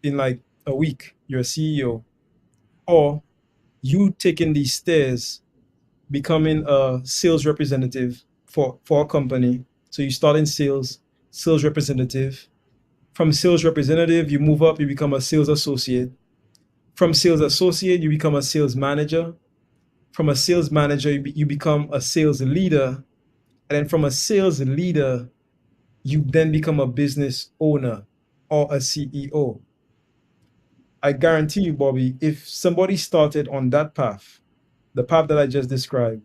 in like a week, you're a CEO, or you taking these stairs, becoming a sales representative for a company. So you start in sales, sales representative. From sales representative, you move up, you become a sales associate. From sales associate, you become a sales manager. From a sales manager, you become a sales leader. And then from a sales leader, you then become a business owner or a CEO. I guarantee you, Bobby, if somebody started on that path, the path that I just described,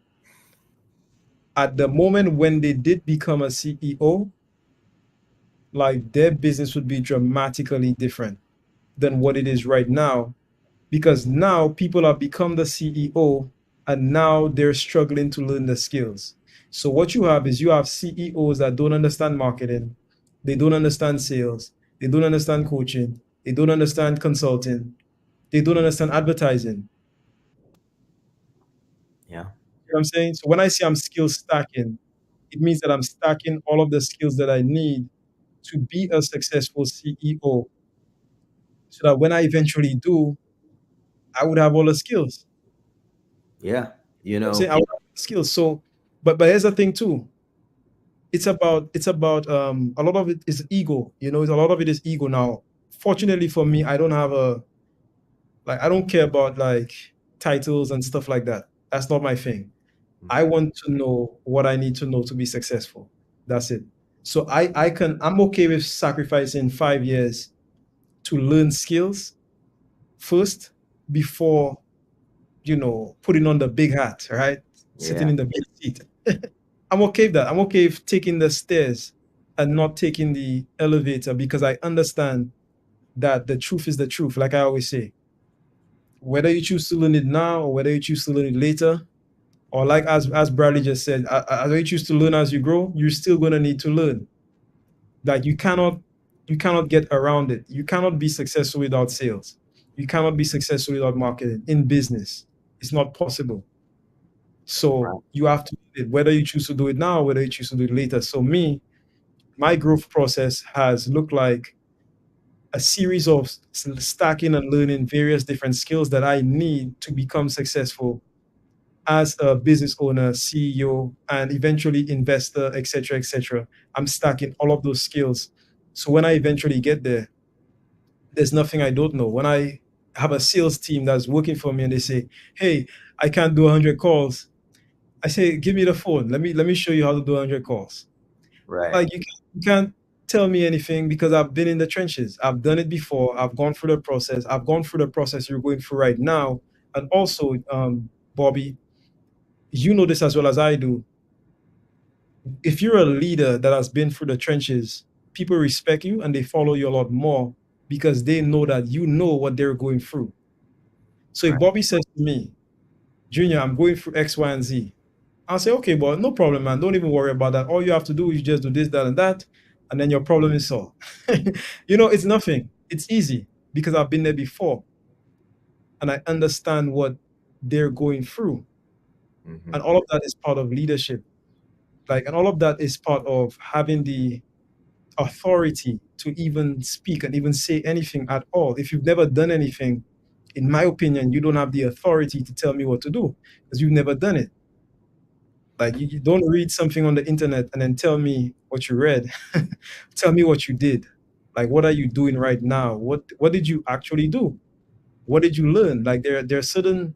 at the moment when they did become a CEO, like their business would be dramatically different than what it is right now, because now people have become the CEO and now they're struggling to learn the skills. So what you have is you have CEOs that don't understand marketing, they don't understand sales, they don't understand coaching, they don't understand consulting, they don't understand advertising. Yeah. You know what I'm saying? So when I say I'm skill stacking, it means that I'm stacking all of the skills that I need to be a successful CEO so that when I eventually do, I would have all the skills. Yeah. You I'm saying know, I would have skills. So, but here's the thing too. It's about a lot of it is ego. You know, a lot of it is ego. Now, fortunately for me, I don't have a like I don't care about like titles and stuff like that. That's not my thing. I want to know what I need to know to be successful. That's it. So I'm okay with sacrificing 5 years to learn skills first before putting on the big hat, right? Sitting yeah. in the big seat. I'm okay with that. I'm okay with taking the stairs and not taking the elevator because I understand that the truth is the truth. Like I always say, whether you choose to learn it now or whether you choose to learn it later, or like as Bradley just said, as you choose to learn as you grow, you're still gonna need to learn. Like you cannot get around it. You cannot be successful without sales. You cannot be successful without marketing in business. It's not possible. So Right. you have to do it, whether you choose to do it now, whether you choose to do it later. So my growth process has looked like a series of stacking and learning various different skills that I need to become successful as a business owner, CEO, and eventually investor, etc., etc. I'm stacking all of those skills. So when I eventually get there, there's nothing I don't know. When I have a sales team that's working for me and they say, "Hey, I can't do 100 calls," I say, "Give me the phone. Let me show you how to do 100 calls." Right. Like you can't tell me anything because I've been in the trenches. I've done it before. I've gone through the process. I've gone through the process you're going through right now. And also, Bobby, you know this as well as I do. If you're a leader that has been through the trenches, people respect you and they follow you a lot more because they know that you know what they're going through. So if Right. Bobby says to me, Junior, I'm going through X, Y, and Z, I'll say, okay, but no problem, man. Don't even worry about that. All you have to do is just do this, that, and that, and then your problem is solved. It's nothing. It's easy because I've been there before and I understand what they're going through. Mhm. And all of that is part of leadership. And all of that is part of having the authority to even speak and even say anything at all. If you've never done anything, in my opinion, you don't have the authority to tell me what to do because you've never done it. Like you don't read something on the internet and then tell me what you read. Tell me what you did. Like what are you doing right now? What did you actually do? What did you learn? Like there are certain,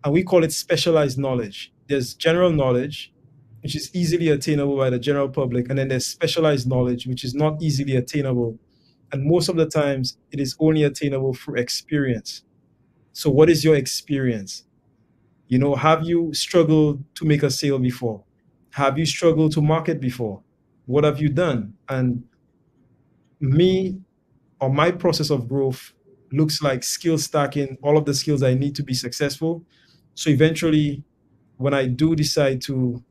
and we call it specialized knowledge. There's general knowledge, which is easily attainable by the general public, and then there's specialized knowledge, which is not easily attainable. And most of the times it is only attainable through experience. So what is your experience? You know, have you struggled to make a sale before? Have you struggled to market before? What have you done? And me, or my process of growth looks like skill stacking all of the skills I need to be successful. So eventually, when I do decide to,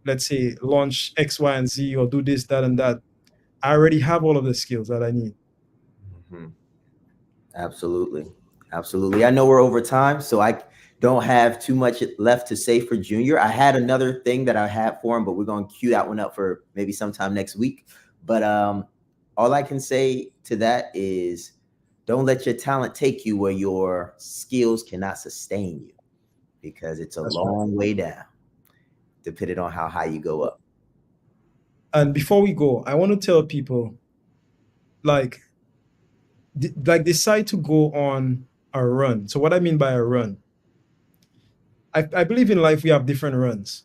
let's say, launch X, Y, and Z, or do this, that, and that, I already have all of the skills that I need. Mhm. Absolutely. Absolutely. I know we're over time, so I don't have too much left to say for Junior. I had another thing that I had for him, but we're going to cue that one up for maybe sometime next week. But all I can say to that is don't let your talent take you where your skills cannot sustain you, because it's a That's long way down, depending on how high you go up. And before we go, I want to tell people, like, decide to go on a run. So what I mean by a run, I believe in life we have different runs.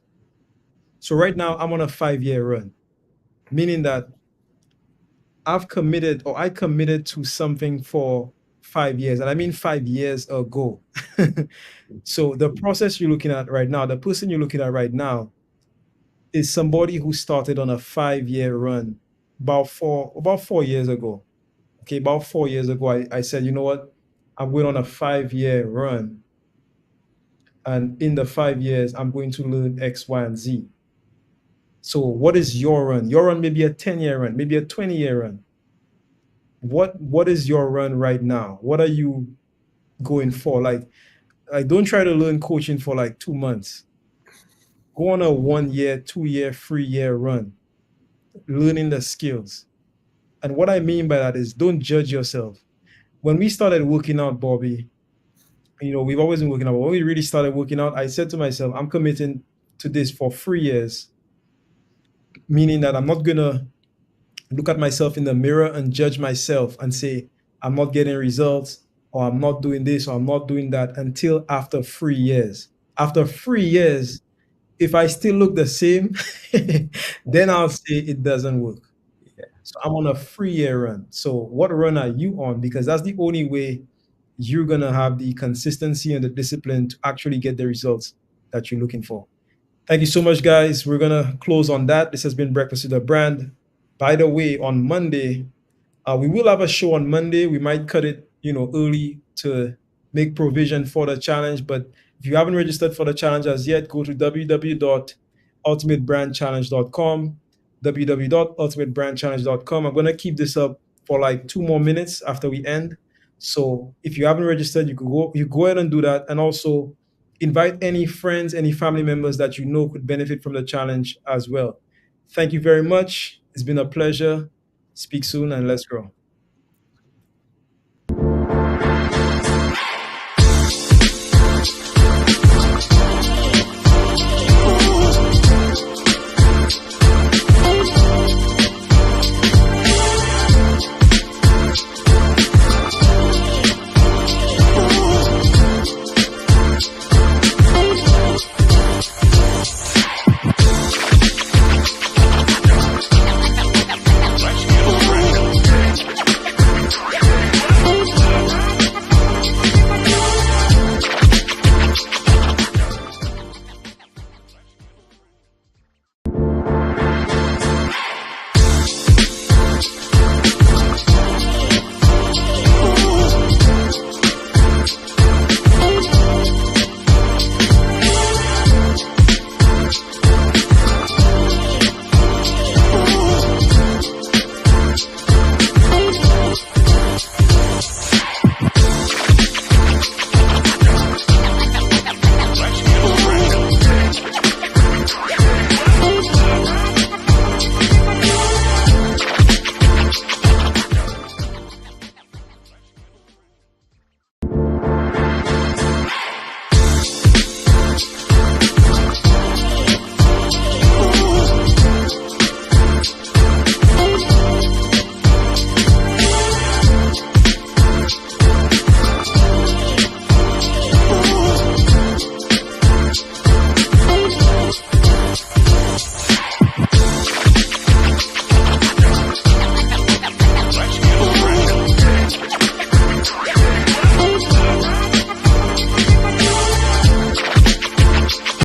So right now I'm on a 5-year run, meaning that I committed to something for 5 years, and I mean 5 years ago. So the process you're looking at right now, the person you're looking at right now, is somebody who started on a 5-year run about 4 years ago. Okay, about 4 years ago, I said, you know what, I'm going on a 5-year run, and in the 5 years, I'm going to learn X, Y, and Z. So what is your run? Your run may be a 10-year run, maybe a 20-year run. What is your run right now? What are you going for? Like don't try to learn coaching for like 2 months. Go on a 1 year, 2 year, 3-year run, learning the skills. And what I mean by that is don't judge yourself. When we started working out, Bobby, you know, we've always been working out. But when we really started working out, I said to myself, I'm committing to this for 3 years, meaning that I'm not gonna look at myself in the mirror and judge myself and say, I'm not getting results, or I'm not doing this, or I'm not doing that until after 3 years. After 3 years, if I still look the same, then I'll say it doesn't work. So I'm on a 3-year run. So what run are you on? Because that's the only way you're gonna have the consistency and the discipline to actually get the results that you're looking for. Thank you so much, guys. We're gonna close on that. This has been Breakfast with a Brand. By the way, on Monday, we will have a show on Monday. We might cut it, you know, early to make provision for the challenge. But if you haven't registered for the challenge as yet, go to www.ultimatebrandchallenge.com, www.ultimatebrandchallenge.com. I'm going to keep this up for like 2 more minutes after we end. So if you haven't registered, you go ahead and do that. And also invite any friends, any family members that you know could benefit from the challenge as well. Thank you very much. It's been a pleasure. Speak soon and let's grow.